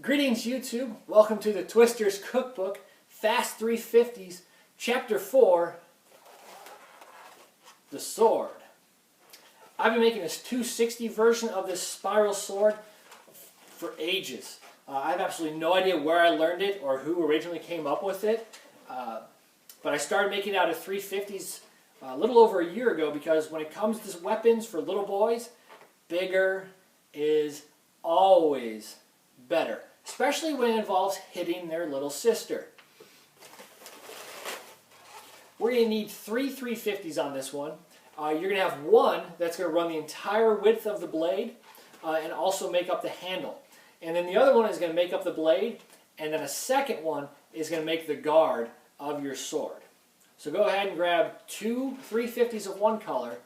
Greetings YouTube, welcome to the Twisters Cookbook, Fast 350s, Chapter 4, The Sword. I've been making this 260 version of this spiral sword for ages. I have absolutely no idea where I learned it or who originally came up with it, but I started making it out of 350s a little over a year ago because when it comes to weapons for little boys, bigger is always better. Especially when it involves hitting their little sister. We're going to need three 350s on this one. You're going to have one that's going to run the entire width of the blade and also make up the handle. And then the other one is going to make up the blade, and then a second one is going to make the guard of your sword. So go ahead and grab two 350s of one color,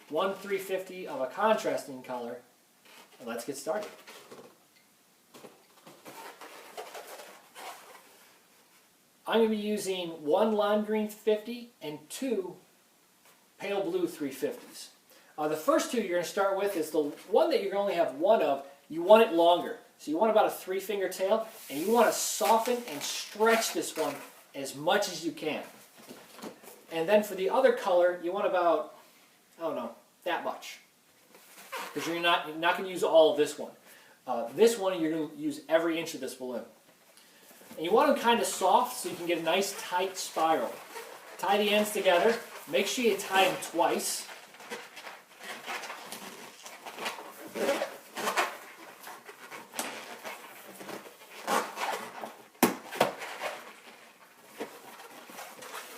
one 350 of a contrasting color, and let's get started. I'm going to be using one lime green 50 and two pale blue 350s. The first two you're going to start with is the one that you're going to only have one of. You want it longer. So you want about a 3-finger tail, and you want to soften and stretch this one as much as you can. And then for the other color, you want about, I don't know, that much. Because you're not going to use all of this one. This one you're going to use every inch of this balloon. And you want them kind of soft so you can get a nice tight spiral. Tie the ends together. Make sure you tie them twice.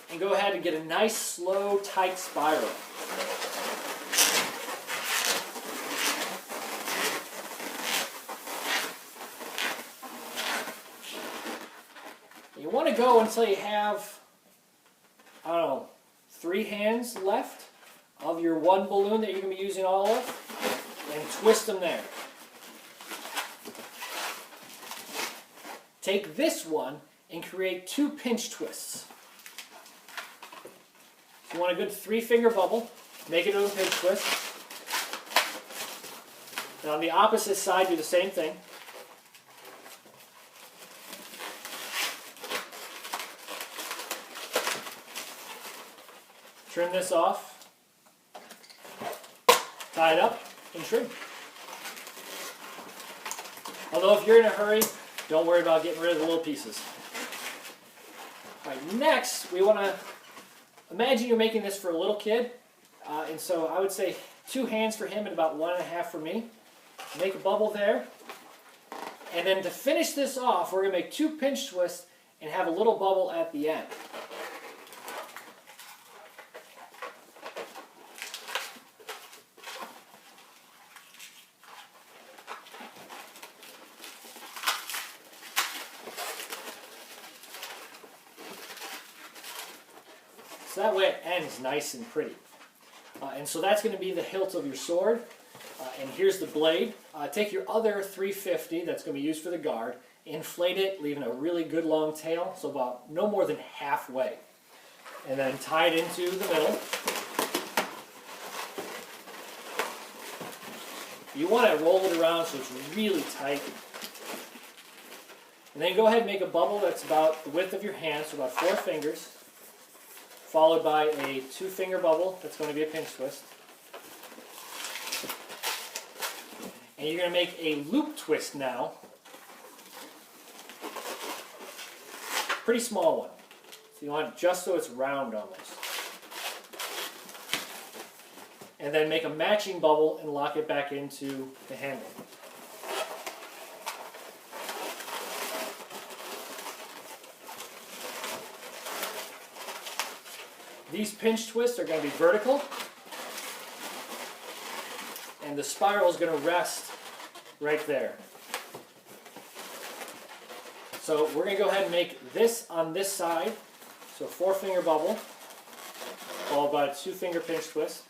And go ahead and get a nice, slow, tight spiral. You want to go until you have, I don't know, 3 hands left of your one balloon that you're going to be using all of, and twist them there. Take this one and create 2 pinch twists. If you want a good 3-finger bubble, make it into a pinch twist. And on the opposite side, do the same thing. Trim this off, tie it up, and trim. Although if you're in a hurry, don't worry about getting rid of the little pieces. All right, next we want to imagine you're making this for a little kid, and so I would say 2 hands for him and about 1.5 for me. Make a bubble there, and then to finish this off, we're going to make 2 pinch twists and have a little bubble at the end. So that way it ends nice and pretty. And so that's going to be the hilt of your sword. And here's the blade. Take your other 350 that's going to be used for the guard, inflate it, leaving a really good long tail, so about no more than halfway. And then tie it into the middle. You want to roll it around so it's really tight. And then go ahead and make a bubble that's about the width of your hand, so about 4 fingers. Followed by a 2-finger bubble that's going to be a pinch twist. And you're going to make a loop twist now. Pretty small one. So you want it just so it's round almost. And then make a matching bubble and lock it back into the handle. These pinch twists are going to be vertical, and the spiral is going to rest right there. So we're going to go ahead and make this on this side, so 4-finger bubble, followed by a 2-finger pinch twist,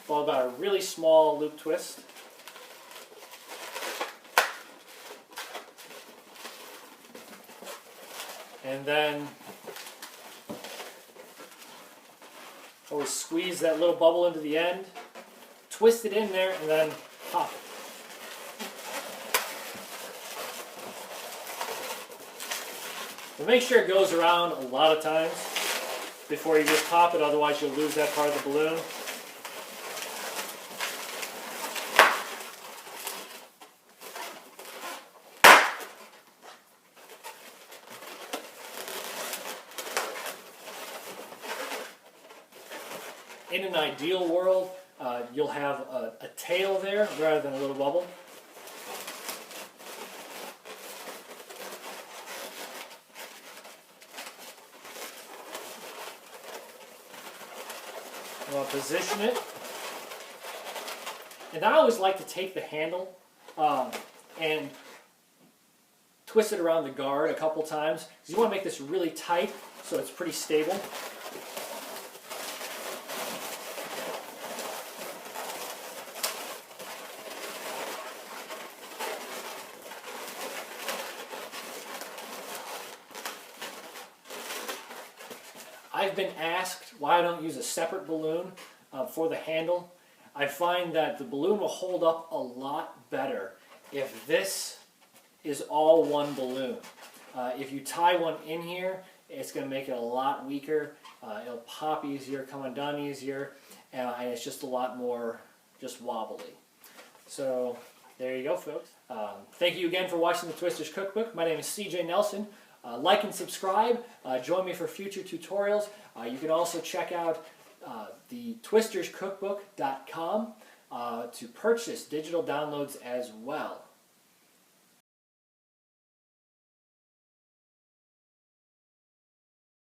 followed by a really small loop twist, and then always squeeze that little bubble into the end, twist it in there, and then pop it. But make sure it goes around a lot of times before you just pop it, otherwise you'll lose that part of the balloon. In an ideal world, you'll have a tail there rather than a little bubble. I'll position it. And I always like to take the handle and twist it around the guard a couple times, because you want to make this really tight so it's pretty stable. I've been asked why I don't use a separate balloon for the handle. I find that the balloon will hold up a lot better if this is all one balloon. If you tie one in here, it's going to make it a lot weaker. It'll pop easier, come undone easier, and it's just a lot more just wobbly. So there you go, folks. Thank you again for watching the Twisters Cookbook. My name is CJ Nelson. Like and subscribe. Join me for future tutorials. You can also check out the twisterscookbook.com to purchase digital downloads as well.